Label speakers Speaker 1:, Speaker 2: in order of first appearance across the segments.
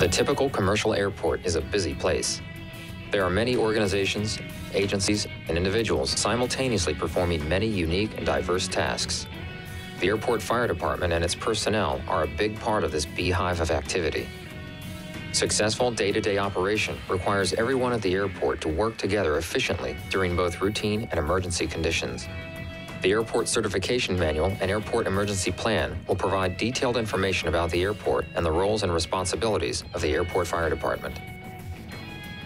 Speaker 1: The typical commercial airport is a busy place. There are many organizations, agencies, and individuals simultaneously performing many unique and diverse tasks. The airport fire department and its personnel are a big part of this beehive of activity. Successful day-to-day operation requires everyone at the airport to work together efficiently during both routine and emergency conditions. The Airport Certification Manual and Airport Emergency Plan will provide detailed information about the airport and the roles and responsibilities of the Airport Fire Department.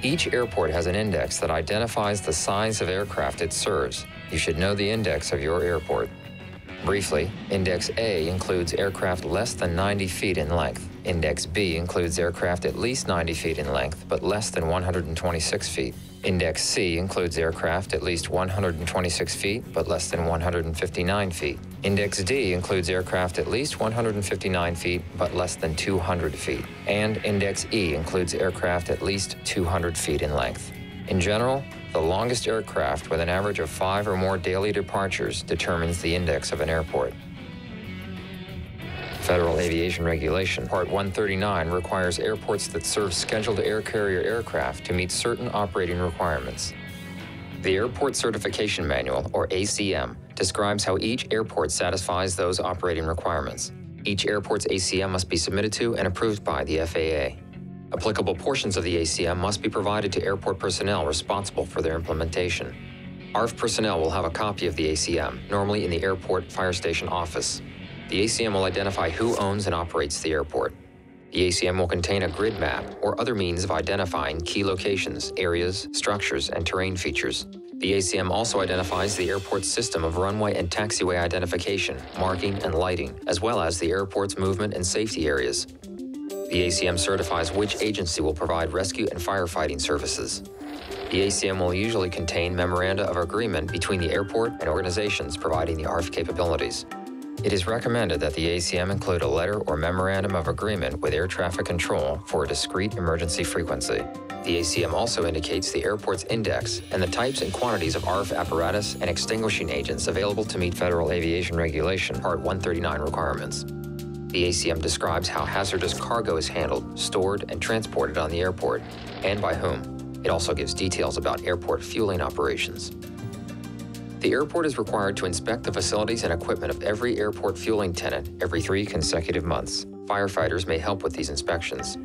Speaker 1: Each airport has an index that identifies the size of aircraft it serves. You should know the index of your airport. Briefly, Index A includes aircraft less than 90 feet in length. Index B includes aircraft at least 90 feet in length, but less than 126 feet. Index C includes aircraft at least 126 feet, but less than 159 feet. Index D includes aircraft at least 159 feet, but less than 200 feet. And Index E includes aircraft at least 200 feet in length. In general, the longest aircraft with an average of 5 or more daily departures determines the index of an airport. Federal Aviation Regulation Part 139 requires airports that serve scheduled air carrier aircraft to meet certain operating requirements. The Airport Certification Manual, or ACM, describes how each airport satisfies those operating requirements. Each airport's ACM must be submitted to and approved by the FAA. Applicable portions of the ACM must be provided to airport personnel responsible for their implementation. ARFF personnel will have a copy of the ACM, normally in the airport fire station office. The ACM will identify who owns and operates the airport. The ACM will contain a grid map or other means of identifying key locations, areas, structures, and terrain features. The ACM also identifies the airport's system of runway and taxiway identification, marking, and lighting, as well as the airport's movement and safety areas. The ACM certifies which agency will provide rescue and firefighting services. The ACM will usually contain memoranda of agreement between the airport and organizations providing the ARFF capabilities. It is recommended that the ACM include a letter or memorandum of agreement with air traffic control for a discrete emergency frequency. The ACM also indicates the airport's index and the types and quantities of ARFF apparatus and extinguishing agents available to meet Federal Aviation Regulation Part 139 requirements. The ACM describes how hazardous cargo is handled, stored, and transported on the airport, and by whom. It also gives details about airport fueling operations. The airport is required to inspect the facilities and equipment of every airport fueling tenant every 3 consecutive months. Firefighters may help with these inspections.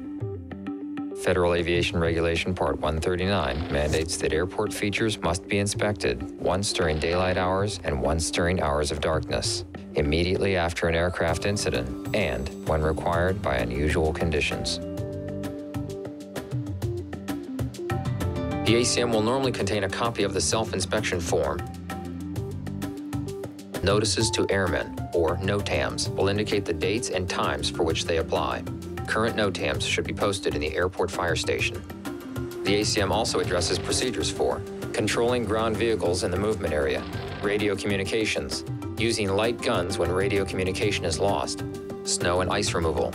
Speaker 1: Federal Aviation Regulation Part 139 mandates that airport features must be inspected once during daylight hours and once during hours of darkness, immediately after an aircraft incident, and when required by unusual conditions. The ACM will normally contain a copy of the self-inspection form. Notices to airmen, or NOTAMs, will indicate the dates and times for which they apply. Current NOTAMs should be posted in the airport fire station. The ACM also addresses procedures for controlling ground vehicles in the movement area, radio communications, using light guns when radio communication is lost, snow and ice removal,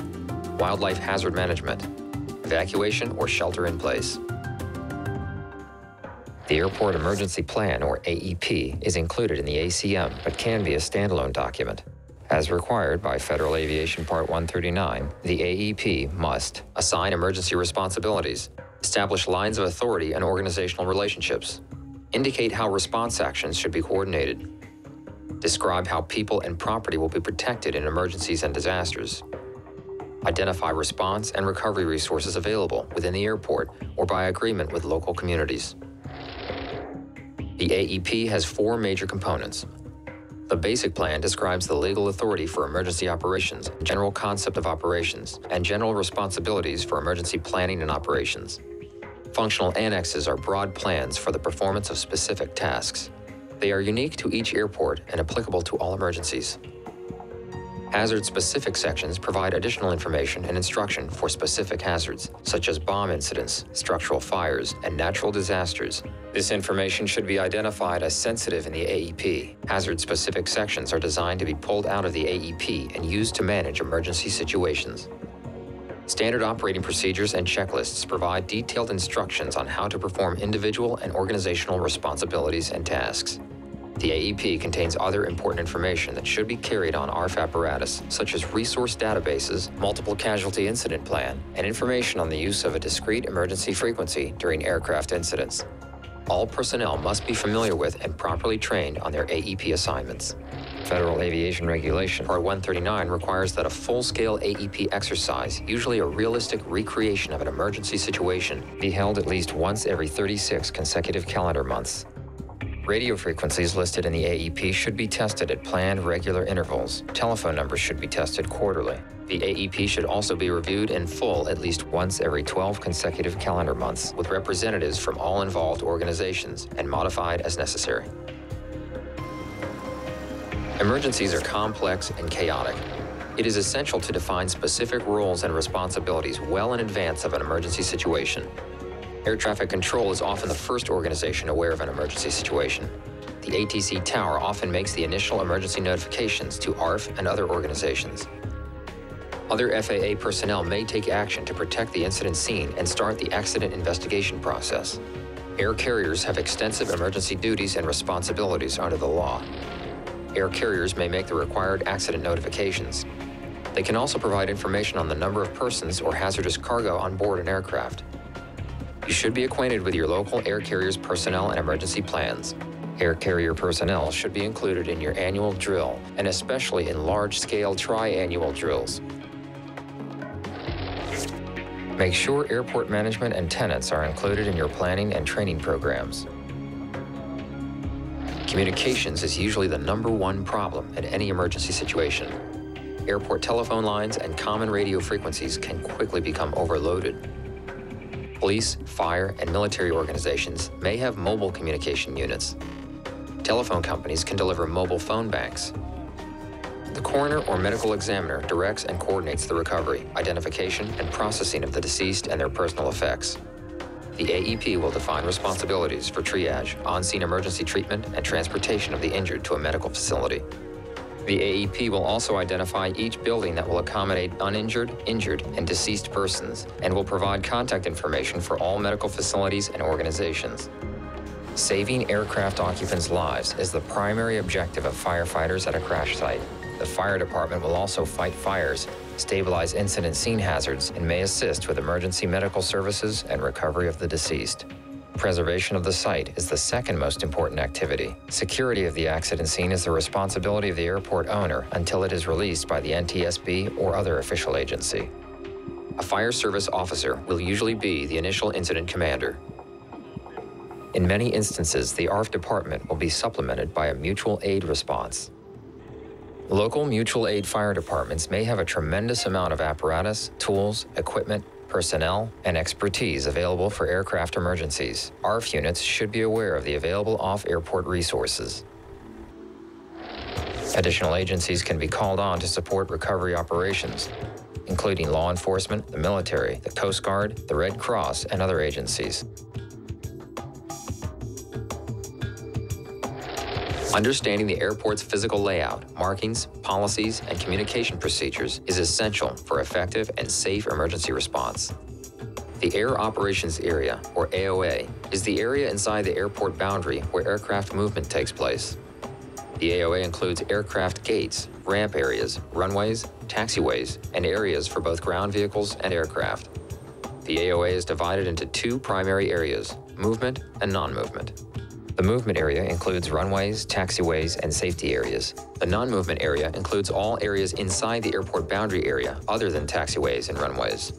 Speaker 1: wildlife hazard management, evacuation or shelter in place. The Airport Emergency Plan, or AEP, is included in the ACM, but can be a standalone document. As required by Federal Aviation Part 139, the AEP must assign emergency responsibilities, establish lines of authority and organizational relationships, indicate how response actions should be coordinated, describe how people and property will be protected in emergencies and disasters, identify response and recovery resources available within the airport or by agreement with local communities. The AEP has 4 major components. The basic plan describes the legal authority for emergency operations, general concept of operations, and general responsibilities for emergency planning and operations. Functional annexes are broad plans for the performance of specific tasks. They are unique to each airport and applicable to all emergencies. Hazard-specific sections provide additional information and instruction for specific hazards, such as bomb incidents, structural fires, and natural disasters. This information should be identified as sensitive in the AEP. Hazard-specific sections are designed to be pulled out of the AEP and used to manage emergency situations. Standard operating procedures and checklists provide detailed instructions on how to perform individual and organizational responsibilities and tasks. The AEP contains other important information that should be carried on ARFF apparatus, such as resource databases, multiple casualty incident plan, and information on the use of a discrete emergency frequency during aircraft incidents. All personnel must be familiar with and properly trained on their AEP assignments. Federal Aviation Regulation Part 139 requires that a full-scale AEP exercise, usually a realistic recreation of an emergency situation, be held at least once every 36 consecutive calendar months. Radio frequencies listed in the AEP should be tested at planned regular intervals. Telephone numbers should be tested quarterly. The AEP should also be reviewed in full at least once every 12 consecutive calendar months with representatives from all involved organizations and modified as necessary. Emergencies are complex and chaotic. It is essential to define specific roles and responsibilities well in advance of an emergency situation. Air traffic control is often the first organization aware of an emergency situation. The ATC tower often makes the initial emergency notifications to ARFF and other organizations. Other FAA personnel may take action to protect the incident scene and start the accident investigation process. Air carriers have extensive emergency duties and responsibilities under the law. Air carriers may make the required accident notifications. They can also provide information on the number of persons or hazardous cargo on board an aircraft. You should be acquainted with your local air carrier's personnel and emergency plans. Air carrier personnel should be included in your annual drill, and especially in large-scale tri-annual drills. Make sure airport management and tenants are included in your planning and training programs. Communications is usually the #1 problem in any emergency situation. Airport telephone lines and common radio frequencies can quickly become overloaded. Police, fire, and military organizations may have mobile communication units. Telephone companies can deliver mobile phone banks. The coroner or medical examiner directs and coordinates the recovery, identification, and processing of the deceased and their personal effects. The AEP will define responsibilities for triage, on-scene emergency treatment, and transportation of the injured to a medical facility. The AEP will also identify each building that will accommodate uninjured, injured, and deceased persons, and will provide contact information for all medical facilities and organizations. Saving aircraft occupants' lives is the primary objective of firefighters at a crash site. The fire department will also fight fires, stabilize incident scene hazards, and may assist with emergency medical services and recovery of the deceased. Preservation of the site is the second most important activity. Security of the accident scene is the responsibility of the airport owner until it is released by the NTSB or other official agency. A fire service officer will usually be the initial incident commander. In many instances, the ARFF department will be supplemented by a mutual aid response. Local mutual aid fire departments may have a tremendous amount of apparatus, tools, equipment, personnel, and expertise available for aircraft emergencies. ARFF units should be aware of the available off-airport resources. Additional agencies can be called on to support recovery operations, including law enforcement, the military, the Coast Guard, the Red Cross, and other agencies. Understanding the airport's physical layout, markings, policies, and communication procedures is essential for effective and safe emergency response. The Air Operations Area, or AOA, is the area inside the airport boundary where aircraft movement takes place. The AOA includes aircraft gates, ramp areas, runways, taxiways, and areas for both ground vehicles and aircraft. The AOA is divided into two primary areas, movement and non-movement. The movement area includes runways, taxiways, and safety areas. The non-movement area includes all areas inside the airport boundary area other than taxiways and runways.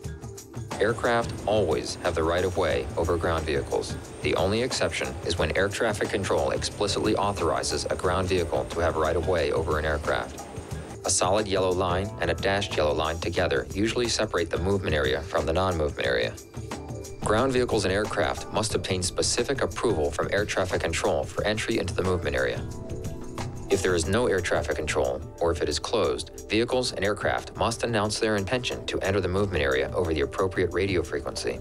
Speaker 1: Aircraft always have the right-of-way over ground vehicles. The only exception is when air traffic control explicitly authorizes a ground vehicle to have right-of-way over an aircraft. A solid yellow line and a dashed yellow line together usually separate the movement area from the non-movement area. Ground vehicles and aircraft must obtain specific approval from air traffic control for entry into the movement area. If there is no air traffic control, or if it is closed, vehicles and aircraft must announce their intention to enter the movement area over the appropriate radio frequency.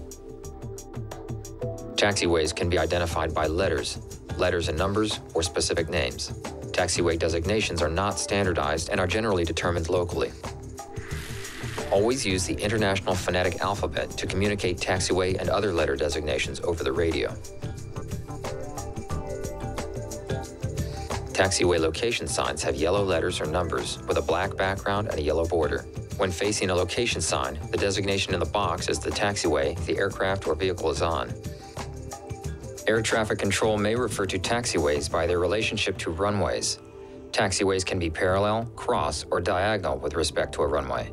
Speaker 1: Taxiways can be identified by letters and numbers, or specific names. Taxiway designations are not standardized and are generally determined locally. Always use the International Phonetic Alphabet to communicate taxiway and other letter designations over the radio. Taxiway location signs have yellow letters or numbers with a black background and a yellow border. When facing a location sign, the designation in the box is the taxiway the aircraft or vehicle is on. Air traffic control may refer to taxiways by their relationship to runways. Taxiways can be parallel, cross, or diagonal with respect to a runway.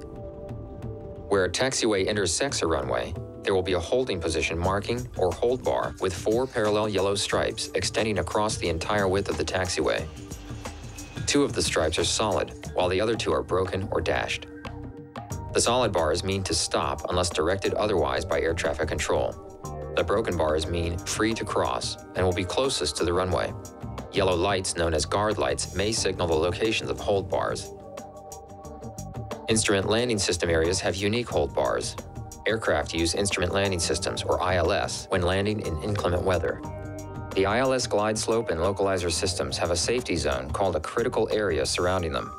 Speaker 1: Where a taxiway intersects a runway, there will be a holding position marking or hold bar with 4 parallel yellow stripes extending across the entire width of the taxiway. 2 of the stripes are solid, while the other 2 are broken or dashed. The solid bars mean to stop unless directed otherwise by air traffic control. The broken bars mean free to cross and will be closest to the runway. Yellow lights, known as guard lights, may signal the locations of hold bars. Instrument landing system areas have unique hold bars. Aircraft use instrument landing systems, or ILS, when landing in inclement weather. The ILS glide slope and localizer systems have a safety zone called a critical area surrounding them.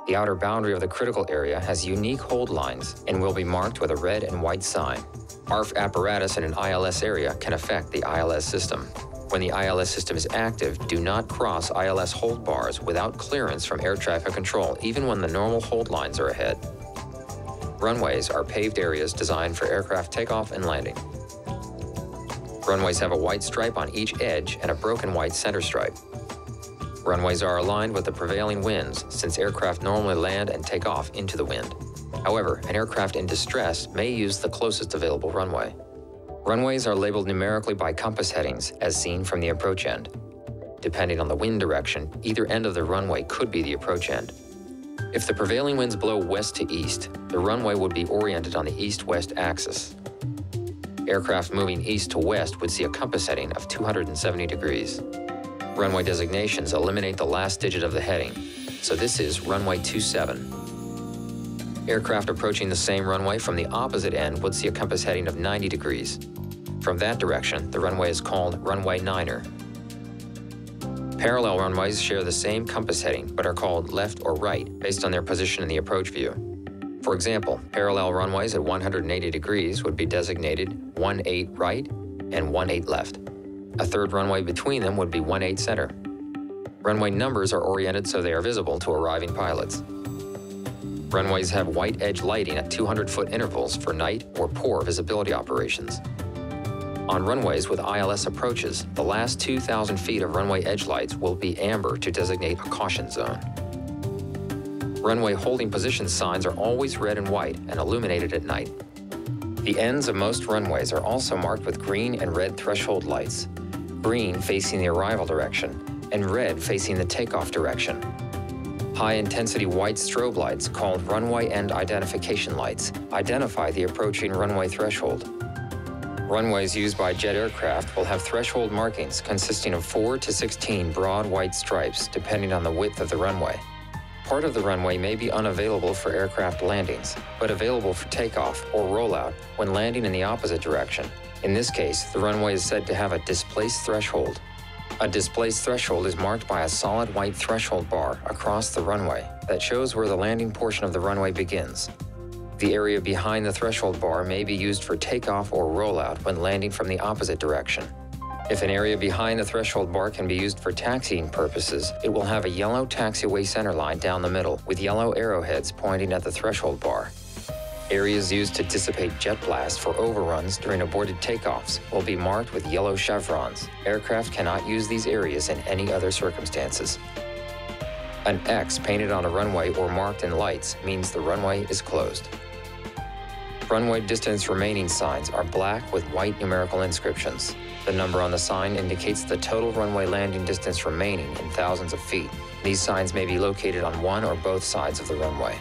Speaker 1: The outer boundary of the critical area has unique hold lines and will be marked with a red and white sign. ARFF apparatus in an ILS area can affect the ILS system. When the ILS system is active, do not cross ILS hold bars without clearance from air traffic control, even when the normal hold lines are ahead. Runways are paved areas designed for aircraft takeoff and landing. Runways have a white stripe on each edge and a broken white center stripe. Runways are aligned with the prevailing winds, since aircraft normally land and take off into the wind. However, an aircraft in distress may use the closest available runway. Runways are labeled numerically by compass headings, as seen from the approach end. Depending on the wind direction, either end of the runway could be the approach end. If the prevailing winds blow west to east, the runway would be oriented on the east-west axis. Aircraft moving east to west would see a compass heading of 270 degrees. Runway designations eliminate the last digit of the heading, so this is runway 27. Aircraft approaching the same runway from the opposite end would see a compass heading of 90 degrees. From that direction, the runway is called runway 9er. Parallel runways share the same compass heading, but are called left or right based on their position in the approach view. For example, parallel runways at 180 degrees would be designated 18 right and 18 left. A third runway between them would be 18 center. Runway numbers are oriented so they are visible to arriving pilots. Runways have white edge lighting at 200-foot intervals for night or poor visibility operations. On runways with ILS approaches, the last 2,000 feet of runway edge lights will be amber to designate a caution zone. Runway holding position signs are always red and white and illuminated at night. The ends of most runways are also marked with green and red threshold lights, green facing the arrival direction, and red facing the takeoff direction. High-intensity white strobe lights, called runway end identification lights, identify the approaching runway threshold. Runways used by jet aircraft will have threshold markings consisting of 4 to 16 broad white stripes depending on the width of the runway. Part of the runway may be unavailable for aircraft landings, but available for takeoff or rollout when landing in the opposite direction. In this case, the runway is said to have a displaced threshold. A displaced threshold is marked by a solid white threshold bar across the runway that shows where the landing portion of the runway begins. The area behind the threshold bar may be used for takeoff or rollout when landing from the opposite direction. If an area behind the threshold bar can be used for taxiing purposes, it will have a yellow taxiway center line down the middle with yellow arrowheads pointing at the threshold bar. Areas used to dissipate jet blast for overruns during aborted takeoffs will be marked with yellow chevrons. Aircraft cannot use these areas in any other circumstances. An X painted on a runway or marked in lights means the runway is closed. Runway distance remaining signs are black with white numerical inscriptions. The number on the sign indicates the total runway landing distance remaining in thousands of feet. These signs may be located on one or both sides of the runway.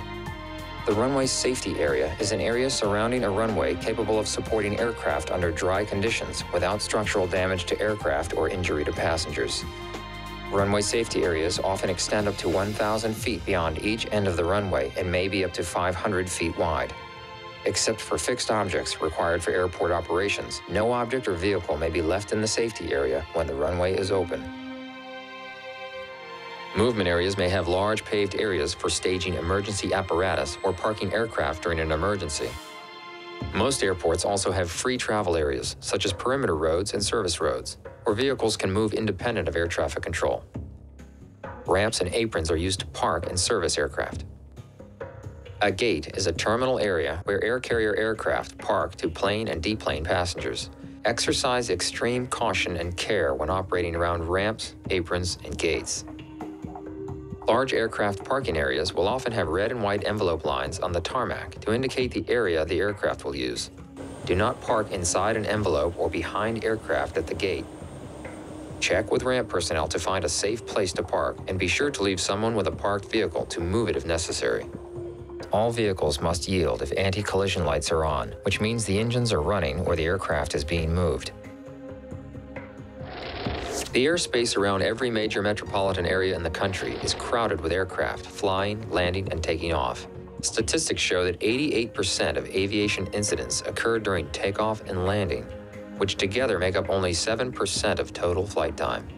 Speaker 1: The runway safety area is an area surrounding a runway capable of supporting aircraft under dry conditions without structural damage to aircraft or injury to passengers. Runway safety areas often extend up to 1,000 feet beyond each end of the runway and may be up to 500 feet wide. Except for fixed objects required for airport operations, no object or vehicle may be left in the safety area when the runway is open. Movement areas may have large paved areas for staging emergency apparatus or parking aircraft during an emergency. Most airports also have free travel areas, such as perimeter roads and service roads, where vehicles can move independent of air traffic control. Ramps and aprons are used to park and service aircraft. A gate is a terminal area where air carrier aircraft park to plane and deplane passengers. Exercise extreme caution and care when operating around ramps, aprons, and gates. Large aircraft parking areas will often have red and white envelope lines on the tarmac to indicate the area the aircraft will use. Do not park inside an envelope or behind aircraft at the gate. Check with ramp personnel to find a safe place to park, and be sure to leave someone with a parked vehicle to move it if necessary. All vehicles must yield if anti-collision lights are on, which means the engines are running or the aircraft is being moved. The airspace around every major metropolitan area in the country is crowded with aircraft flying, landing, and taking off. Statistics show that 88% of aviation incidents occur during takeoff and landing, which together make up only 7% of total flight time.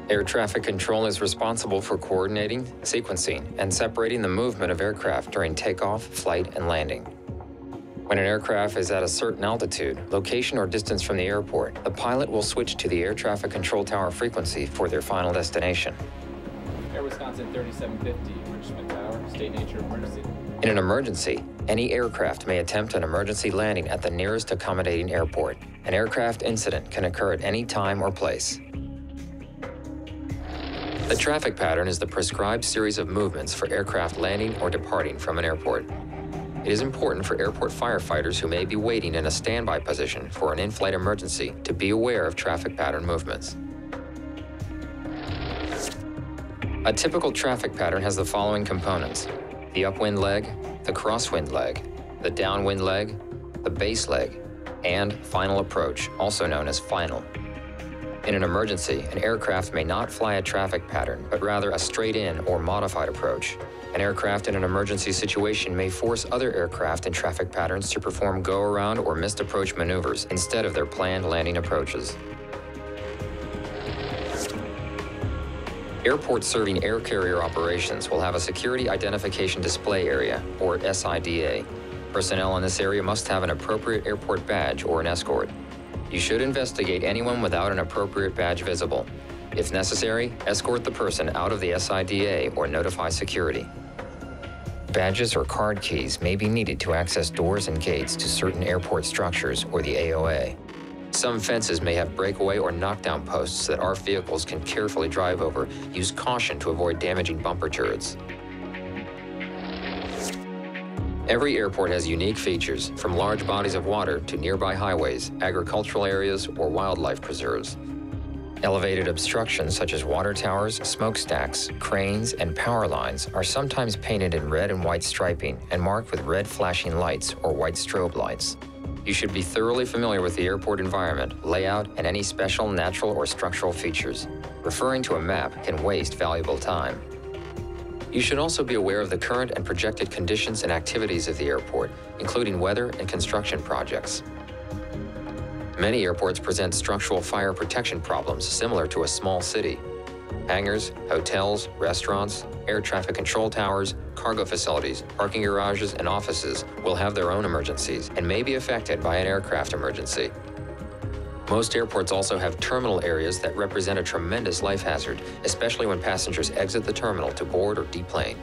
Speaker 1: Air traffic control is responsible for coordinating, sequencing, and separating the movement of aircraft during takeoff, flight, and landing. When an aircraft is at a certain altitude, location, or distance from the airport, the pilot will switch to the air traffic control tower frequency for their final destination.
Speaker 2: Air Wisconsin 3750, Richmond Tower, state nature emergency.
Speaker 1: In an emergency, any aircraft may attempt an emergency landing at the nearest accommodating airport. An aircraft incident can occur at any time or place. The traffic pattern is the prescribed series of movements for aircraft landing or departing from an airport. It is important for airport firefighters who may be waiting in a standby position for an in-flight emergency to be aware of traffic pattern movements. A typical traffic pattern has the following components: the upwind leg, the crosswind leg, the downwind leg, the base leg, and final approach, also known as final. In an emergency, an aircraft may not fly a traffic pattern, but rather a straight-in or modified approach. An aircraft in an emergency situation may force other aircraft in traffic patterns to perform go-around or missed approach maneuvers instead of their planned landing approaches. Airports serving air carrier operations will have a Security Identification Display Area, or SIDA. Personnel in this area must have an appropriate airport badge or an escort. You should investigate anyone without an appropriate badge visible. If necessary, escort the person out of the SIDA or notify security. Badges or card keys may be needed to access doors and gates to certain airport structures or the AOA. Some fences may have breakaway or knockdown posts that ARFF vehicles can carefully drive over. Use caution to avoid damaging bumper turrets. Every airport has unique features, from large bodies of water to nearby highways, agricultural areas, or wildlife preserves. Elevated obstructions such as water towers, smokestacks, cranes, and power lines are sometimes painted in red and white striping and marked with red flashing lights or white strobe lights. You should be thoroughly familiar with the airport environment, layout, and any special natural or structural features. Referring to a map can waste valuable time. You should also be aware of the current and projected conditions and activities of the airport, including weather and construction projects. Many airports present structural fire protection problems similar to a small city. Hangars, hotels, restaurants, air traffic control towers, cargo facilities, parking garages, and offices will have their own emergencies and may be affected by an aircraft emergency. Most airports also have terminal areas that represent a tremendous life hazard, especially when passengers exit the terminal to board or deplane.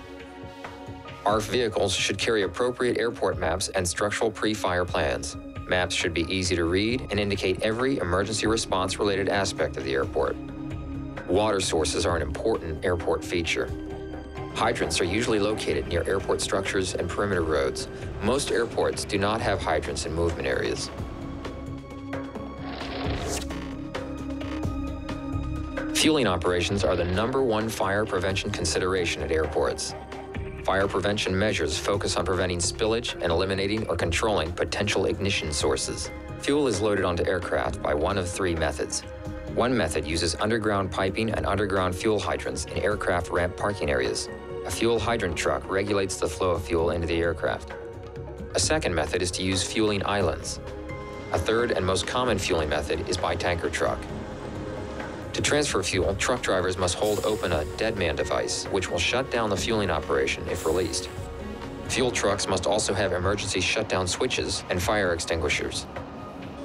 Speaker 1: ARFF vehicles should carry appropriate airport maps and structural pre-fire plans. Maps should be easy to read and indicate every emergency response-related aspect of the airport. Water sources are an important airport feature. Hydrants are usually located near airport structures and perimeter roads. Most airports do not have hydrants in movement areas. Fueling operations are the #1 fire prevention consideration at airports. Fire prevention measures focus on preventing spillage and eliminating or controlling potential ignition sources. Fuel is loaded onto aircraft by one of 3 methods. One method uses underground piping and underground fuel hydrants in aircraft ramp parking areas. A fuel hydrant truck regulates the flow of fuel into the aircraft. A second method is to use fueling islands. A third and most common fueling method is by tanker truck. To transfer fuel, truck drivers must hold open a deadman device, which will shut down the fueling operation if released. Fuel trucks must also have emergency shutdown switches and fire extinguishers.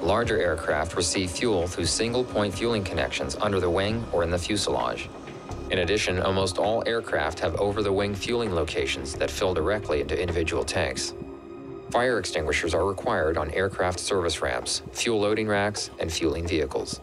Speaker 1: Larger aircraft receive fuel through single-point fueling connections under the wing or in the fuselage. In addition, almost all aircraft have over-the-wing fueling locations that fill directly into individual tanks. Fire extinguishers are required on aircraft service ramps, fuel loading racks, and fueling vehicles.